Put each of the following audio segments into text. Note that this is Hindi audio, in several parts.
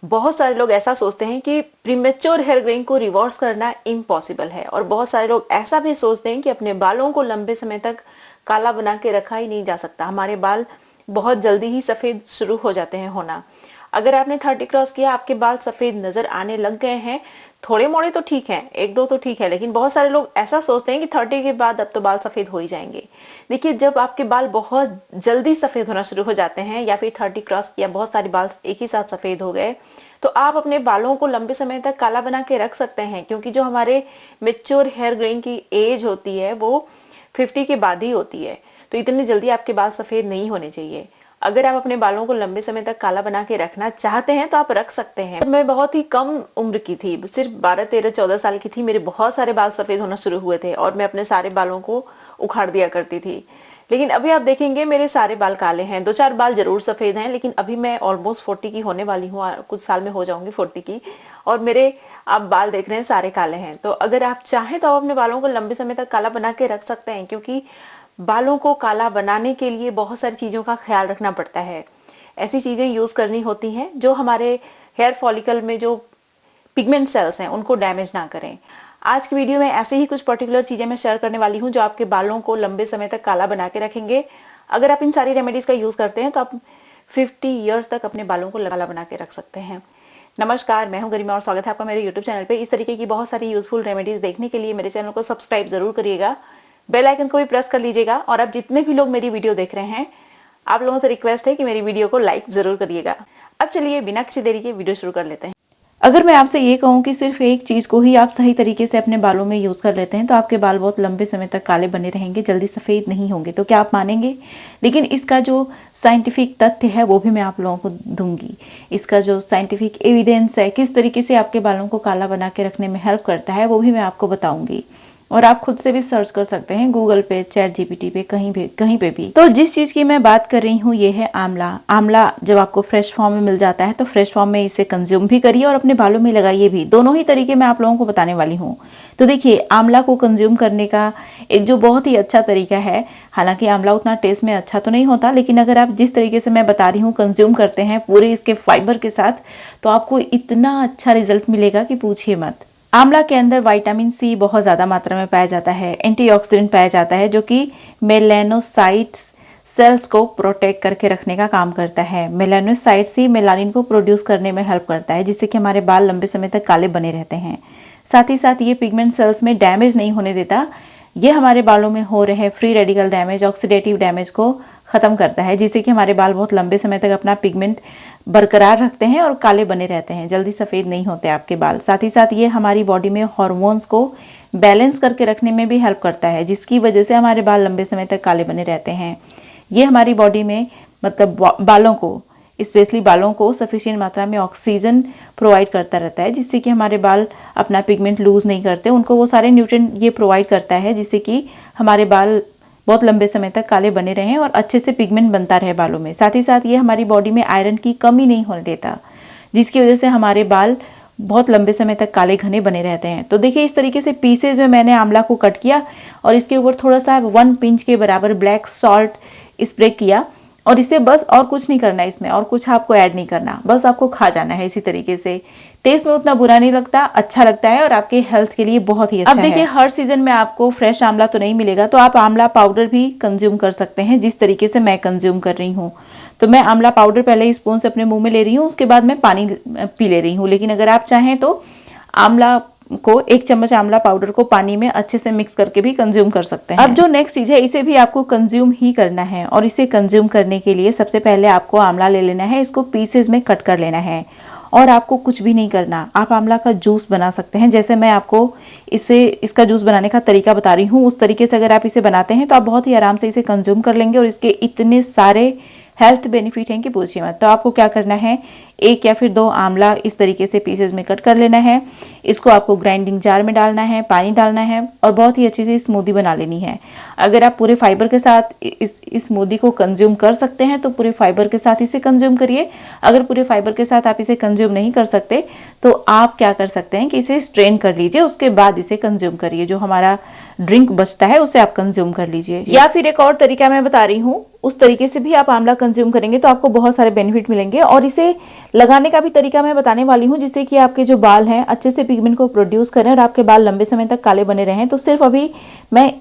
बहुत सारे लोग ऐसा सोचते हैं कि प्रीमेच्योर हेयर ग्रेइंग को रिवर्स करना इम्पॉसिबल है, और बहुत सारे लोग ऐसा भी सोचते हैं कि अपने बालों को लंबे समय तक काला बना के रखा ही नहीं जा सकता। हमारे बाल बहुत जल्दी ही सफेद शुरू हो जाते हैं होना। अगर आपने 30 क्रॉस किया, आपके बाल सफेद नजर आने लग गए हैं, थोड़े मोड़े तो ठीक है, एक दो तो ठीक है, लेकिन बहुत सारे लोग ऐसा सोचते हैं कि 30 के बाद अब तो बाल सफेद हो ही जाएंगे। देखिए, जब आपके बाल बहुत जल्दी सफेद होना शुरू हो जाते हैं या फिर 30 क्रॉस किया, बहुत सारे बाल एक ही साथ सफेद हो गए, तो आप अपने बालों को लंबे समय तक काला बना के रख सकते हैं, क्योंकि जो हमारे मेच्योर हेयर ग्रेइंग की एज होती है वो 50 के बाद ही होती है। तो इतनी जल्दी आपके बाल सफेद नहीं होने चाहिए। अगर आप अपने बालों को लंबे समय तक काला बना के रखना चाहते हैं तो आप रख सकते हैं। मैं बहुत ही कम उम्र की थी, सिर्फ 12, 13, 14 साल की थी, मेरे बहुत सारे बाल सफेद होना शुरू हुए थे और मैं अपने सारे बालों को उखाड़ दिया करती थी। लेकिन अभी आप देखेंगे मेरे सारे बाल काले हैं, 2-4 बाल जरूर सफेद हैं, लेकिन अभी मैं ऑलमोस्ट 40 की होने वाली हूँ, कुछ साल में हो जाऊंगी 40 की, और मेरे आप बाल देख रहे हैं सारे काले हैं। तो अगर आप चाहें तो आप अपने बालों को लंबे समय तक काला बना के रख सकते हैं, क्योंकि बालों को काला बनाने के लिए बहुत सारी चीजों का ख्याल रखना पड़ता है। ऐसी चीजें यूज करनी होती हैं जो हमारे हेयर फॉलिकल में जो पिगमेंट सेल्स हैं उनको डैमेज ना करें। आज की वीडियो में ऐसे ही कुछ पर्टिकुलर चीजें मैं शेयर करने वाली हूं जो आपके बालों को लंबे समय तक काला बना के रखेंगे। अगर आप इन सारी रेमेडीज का यूज करते हैं तो आप 50 ईयर्स तक अपने बालों को काला बना के रख सकते हैं। नमस्कार, मैं हूं गरिमा और स्वागत है आपका मेरे यूट्यूब चैनल पे। इस तरीके की बहुत सारी यूजफुल रेमेडीज देखने के लिए मेरे चैनल को सब्सक्राइब जरूर करिएगा, बेल आइकन को भी प्रेस कर लीजिएगा, और अब जितने भी लोग मेरी वीडियो देख रहे हैं, आप लोगों से रिक्वेस्ट है कि मेरी वीडियो को लाइक जरूर करिएगा। अब चलिए बिना किसी देरी के वीडियो शुरू कर लेते हैं। अगर मैं आपसे ये कहूँ कि सिर्फ एक चीज़ को ही आप सही तरीके से अपने बालों में यूज़ कर लेते हैं तो आपके बाल बहुत लंबे समय तक काले बने रहेंगे, जल्दी सफ़ेद नहीं होंगे, तो क्या आप मानेंगे? लेकिन इसका जो साइंटिफिक तथ्य है वो भी मैं आप लोगों को दूंगी। इसका जो साइंटिफिक एविडेंस है, किस तरीके से आपके बालों को काला बना के रखने में हेल्प करता है, वो भी मैं आपको बताऊंगी। और आप खुद से भी सर्च कर सकते हैं गूगल पे, चैट जीपीटी पे, कहीं पे भी। तो जिस चीज की मैं बात कर रही हूँ ये है आंवला। आंवला जब आपको फ्रेश फॉर्म में मिल जाता है तो फ्रेश फॉर्म में इसे कंज्यूम भी करिए और अपने बालों में लगाइए भी। दोनों ही तरीके मैं आप लोगों को बताने वाली हूँ। तो देखिए, आंवला को कंज्यूम करने का एक जो बहुत ही अच्छा तरीका है, हालांकि आंवला उतना टेस्ट में अच्छा तो नहीं होता, लेकिन अगर आप जिस तरीके से मैं बता रही हूँ कंज्यूम करते हैं पूरे इसके फाइबर के साथ, तो आपको इतना अच्छा रिजल्ट मिलेगा कि पूछिए मत। आंवला के अंदर विटामिन सी बहुत ज़्यादा मात्रा में पाया जाता है, एंटीऑक्सीडेंट पाया जाता है जो कि मेलानोसाइट्स सेल्स को प्रोटेक्ट करके रखने का काम करता है। मेलानोसाइट्स ही मेलानिन को प्रोड्यूस करने में हेल्प करता है, जिससे कि हमारे बाल लंबे समय तक काले बने रहते हैं। साथ ही साथ ये पिगमेंट सेल्स में डैमेज नहीं होने देता। ये हमारे बालों में हो रहे free radical damage, oxidative damage को ख़त्म करता है, जिससे कि हमारे बाल बहुत लंबे समय तक अपना पिगमेंट बरकरार रखते हैं और काले बने रहते हैं, जल्दी सफ़ेद नहीं होते आपके बाल। साथ ही साथ ये हमारी बॉडी में हार्मोन्स को बैलेंस करके रखने में भी हेल्प करता है, जिसकी वजह से हमारे बाल लंबे समय तक काले बने रहते हैं। ये हमारी बॉडी में मतलब बालों को, स्पेशली बालों को सफिशिएंट मात्रा में ऑक्सीजन प्रोवाइड करता रहता है, जिससे कि हमारे बाल अपना पिगमेंट लूज नहीं करते। उनको वो सारे न्यूट्रिएंट ये प्रोवाइड करता है जिससे कि हमारे बाल बहुत लंबे समय तक काले बने रहें और अच्छे से पिगमेंट बनता रहे बालों में। साथ ही साथ ये हमारी बॉडी में आयरन की कमी नहीं होने देता, जिसकी वजह से हमारे बाल बहुत लंबे समय तक काले घने बने रहते हैं। तो देखिए, इस तरीके से पीसेज में मैंने आंवला को कट किया और इसके ऊपर थोड़ा सा 1 पिंच के बराबर ब्लैक सॉल्ट स्प्रे किया, और इसे बस और कुछ नहीं करना है, इसमें और कुछ आपको ऐड नहीं करना, बस आपको खा जाना है इसी तरीके से। टेस्ट में उतना बुरा नहीं लगता, अच्छा लगता है और आपके हेल्थ के लिए बहुत ही अच्छा है। अब देखिए, हर सीजन में आपको फ्रेश आंवला तो नहीं मिलेगा, तो आप आंवला पाउडर भी कंज्यूम कर सकते हैं, जिस तरीके से मैं कंज्यूम कर रही हूँ। तो मैं आंवला पाउडर पहले स्पून से अपने मुंह में ले रही हूँ, उसके बाद मैं पानी पी ले रही हूँ। लेकिन अगर आप चाहें तो आंवला को 1 चम्मच आंवला पाउडर को पानी में अच्छे से मिक्स करके भी कंज्यूम कर सकते हैं। अब जो नेक्स्ट चीज है, इसे भी आपको कंज्यूम ही करना है, और इसे कंज्यूम करने के लिए सबसे पहले आपको आंवला ले लेना है, इसको पीसेज में कट कर लेना है, और आपको कुछ भी नहीं करना। आप आंवला का जूस बना सकते हैं, जैसे मैं आपको इसका जूस बनाने का तरीका बता रही हूँ, उस तरीके से अगर आप इसे बनाते हैं तो आप बहुत ही आराम से इसे कंज्यूम कर लेंगे, और इसके इतने सारे हेल्थ बेनिफिट हैं कि पूछिए मत। तो आपको क्या करना है, 1 या फिर 2 आंवला इस तरीके से पीसेज में कट कर लेना है, इसको आपको ग्राइंडिंग जार में डालना है, पानी डालना है, और बहुत ही अच्छी सी स्मूदी बना लेनी है। अगर आप पूरे फाइबर के साथ इस स्मूदी को कंज्यूम कर सकते हैं तो पूरे फाइबर के साथ इसे कंज्यूम करिए। अगर पूरे फाइबर के साथ आप इसे कंज्यूम नहीं कर सकते तो आप क्या कर सकते हैं कि इसे स्ट्रेन कर लीजिए, उसके बाद इसे कंज्यूम करिए। जो हमारा ड्रिंक बचता है उसे आप कंज्यूम कर लीजिए। या फिर एक और तरीका मैं बता रही हूँ, उस तरीके से भी आप आंवला कंज्यूम करेंगे तो आपको बहुत सारे बेनिफिट मिलेंगे, और इसे लगाने का भी तरीका मैं बताने वाली हूँ, जिससे कि आपके जो बाल हैं अच्छे से पिगमेंट को प्रोड्यूस करें और आपके बाल लंबे समय तक काले बने रहें। तो सिर्फ अभी मैं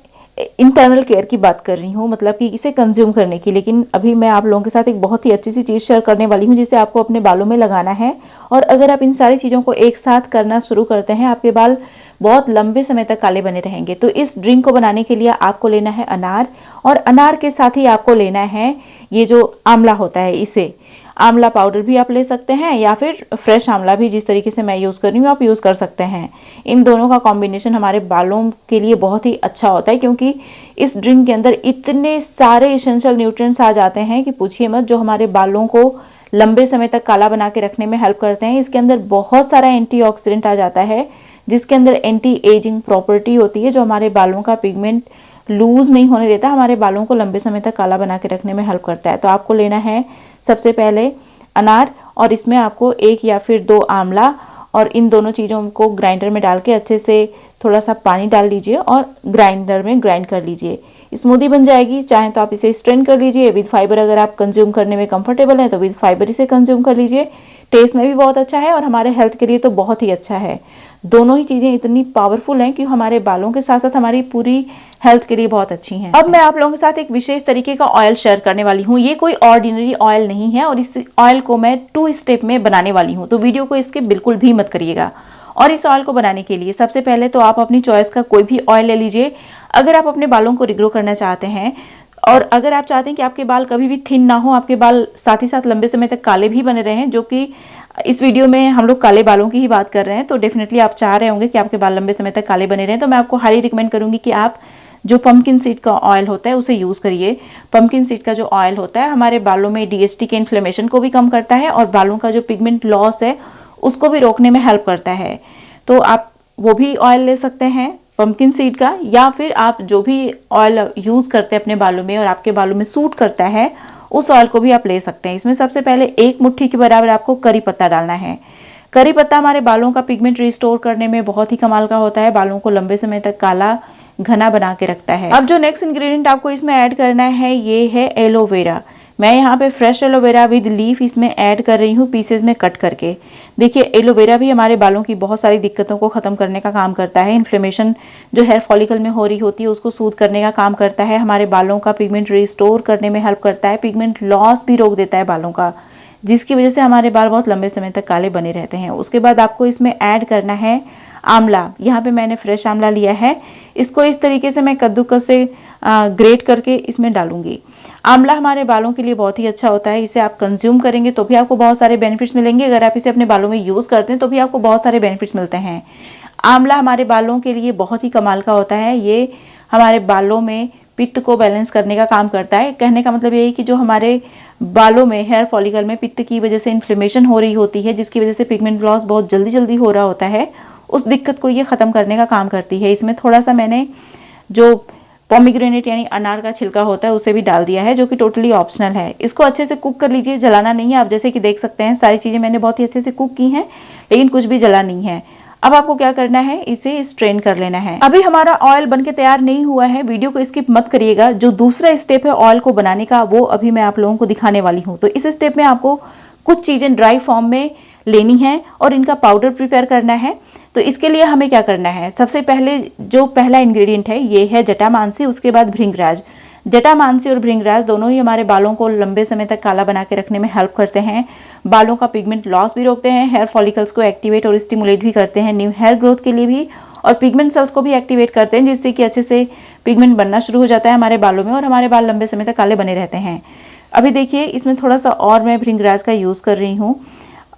इंटरनल केयर की बात कर रही हूँ, मतलब कि इसे कंज्यूम करने की। लेकिन अभी मैं आप लोगों के साथ एक बहुत ही अच्छी सी चीज़ शेयर करने वाली हूँ, जिसे आपको अपने बालों में लगाना है। और अगर आप इन सारी चीज़ों को एक साथ करना शुरू करते हैं, आपके बाल बहुत लंबे समय तक काले बने रहेंगे। तो इस ड्रिंक को बनाने के लिए आपको लेना है अनार, और अनार के साथ ही आपको लेना है ये जो आंवला होता है, इसे आंवला पाउडर भी आप ले सकते हैं, या फिर फ्रेश आंवला भी, जिस तरीके से मैं यूज़ कर रही हूँ आप यूज़ कर सकते हैं। इन दोनों का कॉम्बिनेशन हमारे बालों के लिए बहुत ही अच्छा होता है, क्योंकि इस ड्रिंक के अंदर इतने सारे एसेंशियल न्यूट्रिएंट्स आ जाते हैं कि पूछिए मत, जो हमारे बालों को लंबे समय तक काला बना के रखने में हेल्प करते हैं। इसके अंदर बहुत सारा एंटीऑक्सीडेंट आ जाता है, जिसके अंदर एंटी एजिंग प्रॉपर्टी होती है, जो हमारे बालों का पिगमेंट लूज नहीं होने देता, हमारे बालों को लंबे समय तक काला बना के रखने में हेल्प करता है। तो आपको लेना है सबसे पहले अनार, और इसमें आपको 1 या फिर 2 आंवला, और इन दोनों चीज़ों को ग्राइंडर में डाल के अच्छे से थोड़ा सा पानी डाल लीजिए और ग्राइंडर में ग्राइंड कर लीजिए। स्मूदी बन जाएगी। चाहे तो आप इसे स्ट्रेन कर लीजिए विद फाइबर, अगर आप कंज्यूम करने में कंफर्टेबल हैं तो विद फाइबर इसे कंज्यूम कर लीजिए। टेस्ट में भी बहुत अच्छा है और हमारे हेल्थ के लिए तो बहुत ही अच्छा है। दोनों ही चीज़ें इतनी पावरफुल हैं कि हमारे बालों के साथ साथ हमारी पूरी हेल्थ के लिए बहुत अच्छी हैं। अब मैं आप लोगों के साथ एक विशेष तरीके का ऑयल शेयर करने वाली हूँ। ये कोई ऑर्डिनरी ऑयल नहीं है, और इस ऑयल को मैं 2 स्टेप में बनाने वाली हूँ, तो वीडियो को इसके बिल्कुल भी मत करिएगा। और इस ऑयल को बनाने के लिए सबसे पहले तो आप अपनी चॉइस का कोई भी ऑयल ले लीजिए। अगर आप अपने बालों को रिग्रो करना चाहते हैं, और अगर आप चाहते हैं कि आपके बाल कभी भी थिन ना हो, आपके बाल साथ ही साथ लंबे समय तक काले भी बने रहें, जो कि इस वीडियो में हम लोग काले बालों की ही बात कर रहे हैं, तो डेफिनेटली आप चाह रहे होंगे कि आपके बाल लंबे समय तक काले बने रहें, तो मैं आपको हाईली रिकमेंड करूंगी कि आप जो पंपकिन सीड का ऑयल होता है उसे यूज़ करिए। पंपकिन सीड का जो ऑयल होता है हमारे बालों में डीएसटी के इन्फ्लेमेशन को भी कम करता है, और बालों का जो पिगमेंट लॉस है उसको भी रोकने में हेल्प करता है। तो आप वो भी ऑयल ले सकते हैं पंपकिन सीड का, या फिर आप जो भी ऑयल यूज़ करते हैं अपने बालों में और आपके बालों में सूट करता है, उस ऑयल को भी आप ले सकते हैं। इसमें सबसे पहले 1 मुट्ठी के बराबर आपको करी पत्ता डालना है। करी पत्ता हमारे बालों का पिगमेंट रिस्टोर करने में बहुत ही कमाल का होता है, बालों को लंबे समय तक काला घना बना के रखता है। अब जो नेक्स्ट इंग्रेडिएंट आपको इसमें ऐड करना है, ये है एलोवेरा। मैं यहाँ पे फ्रेश एलोवेरा विद लीफ इसमें ऐड कर रही हूँ, पीसेज में कट करके। देखिए, एलोवेरा भी हमारे बालों की बहुत सारी दिक्कतों को ख़त्म करने का काम करता है। इन्फ्लेमेशन जो हेयर फॉलिकल में हो रही होती है उसको सूद करने का काम करता है, हमारे बालों का पिगमेंट रिस्टोर करने में हेल्प करता है, पिगमेंट लॉस भी रोक देता है बालों का, जिसकी वजह से हमारे बाल बहुत लंबे समय तक काले बने रहते हैं। उसके बाद आपको इसमें ऐड करना है आंवला। यहाँ पे मैंने फ्रेश आंवला लिया है, इसको इस तरीके से मैं कद्दूकस से ग्रेट करके इसमें डालूंगी। आंवला हमारे बालों के लिए बहुत ही अच्छा होता है, इसे आप कंज्यूम करेंगे तो भी आपको बहुत सारे बेनिफिट्स मिलेंगे। अगर आप इसे अपने बालों में यूज़ करते हैं तो भी आपको बहुत सारे बेनिफिट्स मिलते हैं। आंवला हमारे बालों के लिए बहुत ही कमाल का होता है, ये हमारे बालों में पित्त को बैलेंस करने का काम करता है। कहने का मतलब ये है कि जो हमारे बालों में हेयर फॉलिकल में पित्त की वजह से इन्फ्लेमेशन हो रही होती है, जिसकी वजह से पिगमेंट लॉस बहुत जल्दी जल्दी हो रहा होता है, उस दिक्कत को ये ख़त्म करने का काम करती है। इसमें थोड़ा सा मैंने जो पोमीग्रेनेट यानी अनार का छिलका होता है उसे भी डाल दिया है, जो कि टोटली ऑप्शनल है। इसको अच्छे से कुक कर लीजिए, जलाना नहीं है। आप जैसे कि देख सकते हैं सारी चीज़ें मैंने बहुत ही अच्छे से कुक की हैं, लेकिन कुछ भी जला नहीं है। अब आपको क्या करना है, इसे स्ट्रेन कर लेना है। अभी हमारा ऑयल बनके तैयार नहीं हुआ है, वीडियो को स्किप मत करिएगा। जो दूसरा स्टेप है ऑयल को बनाने का, वो अभी मैं आप लोगों को दिखाने वाली हूँ। तो इस स्टेप में आपको कुछ चीज़ें ड्राई फॉर्म में लेनी है और इनका पाउडर प्रिपेयर करना है। तो इसके लिए हमें क्या करना है, सबसे पहले जो पहला इंग्रेडिएंट है ये है जटामांसी, उसके बाद भृंगराज। जटामांसी और भृंगराज दोनों ही हमारे बालों को लंबे समय तक काला बना के रखने में हेल्प करते हैं, बालों का पिगमेंट लॉस भी रोकते हैं, हेयर फॉलिकल्स को एक्टिवेट और स्टिमुलेट भी करते हैं, न्यू हेयर ग्रोथ के लिए भी, और पिगमेंट सेल्स को भी एक्टिवेट करते हैं, जिससे कि अच्छे से पिगमेंट बनना शुरू हो जाता है हमारे बालों में और हमारे बाल लंबे समय तक काले बने रहते हैं। अभी देखिए, इसमें थोड़ा सा और मैं भृंगराज का यूज़ कर रही हूँ।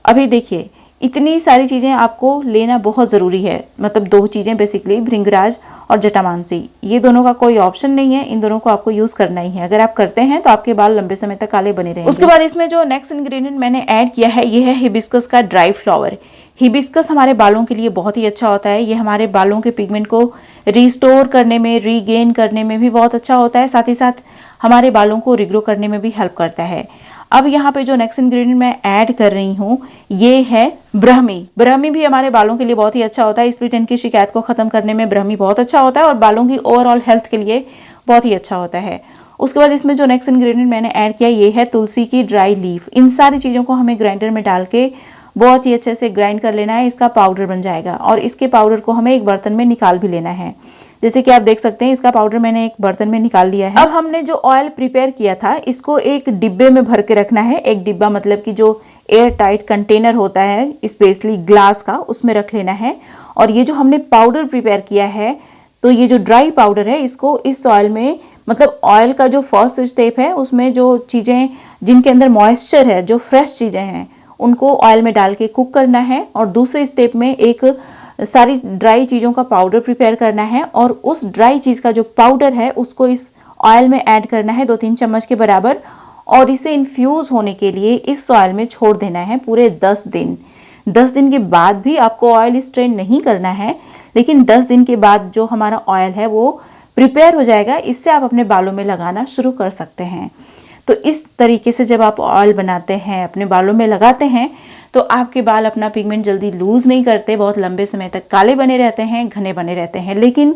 अभी देखिए, इतनी सारी चीज़ें आपको लेना बहुत ज़रूरी है, मतलब 2 चीज़ें बेसिकली, भृंगराज और जटामांसी। ये दोनों का कोई ऑप्शन नहीं है, इन दोनों को आपको यूज़ करना ही है। अगर आप करते हैं तो आपके बाल लंबे समय तक काले बने रहेंगे। उसके बाद इसमें जो नेक्स्ट इंग्रेडिएंट मैंने ऐड किया है, ये है हिबिस्कस का ड्राई फ्लावर। हिबिस्कस हमारे बालों के लिए बहुत ही अच्छा होता है, ये हमारे बालों के पिगमेंट को रिस्टोर करने में, रीगेन करने में भी बहुत अच्छा होता है, साथ ही साथ हमारे बालों को रिग्रो करने में भी हेल्प करता है। अब यहाँ पे जो नेक्स्ट इंग्रेडिएंट मैं ऐड कर रही हूँ ये है ब्राह्मी। ब्राह्मी भी हमारे बालों के लिए बहुत ही अच्छा होता है, स्प्लिट एंड की शिकायत को खत्म करने में ब्राह्मी बहुत अच्छा होता है और बालों की ओवरऑल हेल्थ के लिए बहुत ही अच्छा होता है। उसके बाद इसमें जो नेक्स्ट इंग्रेडिएंट मैंने ऐड किया ये है तुलसी की ड्राई लीफ। इन सारी चीज़ों को हमें ग्राइंडर में डाल के बहुत ही अच्छे से ग्राइंड कर लेना है, इसका पाउडर बन जाएगा। और इसके पाउडर को हमें एक बर्तन में निकाल भी लेना है। जैसे कि आप देख सकते हैं इसका पाउडर मैंने एक बर्तन में निकाल लिया है। अब हमने जो ऑयल प्रिपेयर किया था इसको एक डिब्बे में भर के रखना है। एक डिब्बा मतलब कि जो एयर टाइट कंटेनर होता है स्पेशली ग्लास का, उसमें रख लेना है। और ये जो हमने पाउडर प्रिपेयर किया है, तो ये जो ड्राई पाउडर है इसको इस ऑयल में, मतलब ऑयल का जो फर्स्ट स्टेप है उसमें जो चीज़ें जिनके अंदर मॉइस्चर है, जो फ्रेश चीज़ें हैं, उनको ऑयल में डाल के कुक करना है। और दूसरे स्टेप में एक सारी ड्राई चीज़ों का पाउडर प्रिपेयर करना है और उस ड्राई चीज़ का जो पाउडर है उसको इस ऑयल में ऐड करना है 2-3 चम्मच के बराबर। और इसे इन्फ्यूज़ होने के लिए इस ऑयल में छोड़ देना है पूरे 10 दिन। 10 दिन के बाद भी आपको ऑयल स्ट्रेन नहीं करना है, लेकिन 10 दिन के बाद जो हमारा ऑयल है वो प्रिपेयर हो जाएगा। इससे आप अपने बालों में लगाना शुरू कर सकते हैं। तो इस तरीके से जब आप ऑयल बनाते हैं, अपने बालों में लगाते हैं, तो आपके बाल अपना पिगमेंट जल्दी लूज़ नहीं करते, बहुत लंबे समय तक काले बने रहते हैं, घने बने रहते हैं। लेकिन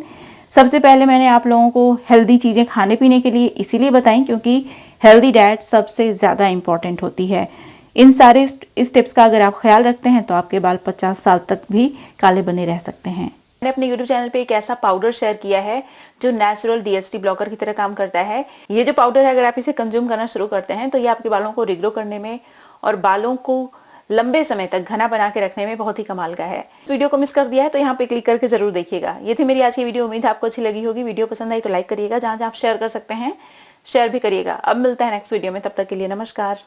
सबसे पहले मैंने आप लोगों को हेल्दी चीज़ें खाने पीने के लिए इसीलिए बताई क्योंकि हेल्दी डाइट सबसे ज़्यादा इम्पॉर्टेंट होती है। इन सारे स्टेप्स का अगर आप ख्याल रखते हैं तो आपके बाल 50 साल तक भी काले बने रह सकते हैं। मैंने अपने YouTube चैनल पे एक ऐसा पाउडर शेयर किया है जो नेचुरल DHT ब्लॉकर की तरह काम करता है। ये जो पाउडर है अगर आप इसे कंज्यूम करना शुरू करते हैं तो ये आपके बालों को रिग्रो करने में और बालों को लंबे समय तक घना बना के रखने में बहुत ही कमाल का है। इस वीडियो को मिस कर दिया है तो यहाँ पे क्लिक करके जरूर देखिएगा। ये थी मेरी आज की वीडियो, उम्मीद है आपको अच्छी लगी होगी। वीडियो पसंद आई तो लाइक करिएगा, जहां जहां आप शेयर कर सकते हैं शेयर भी करिएगा। अब मिलता है नेक्स्ट वीडियो में, तब तक के लिए नमस्कार।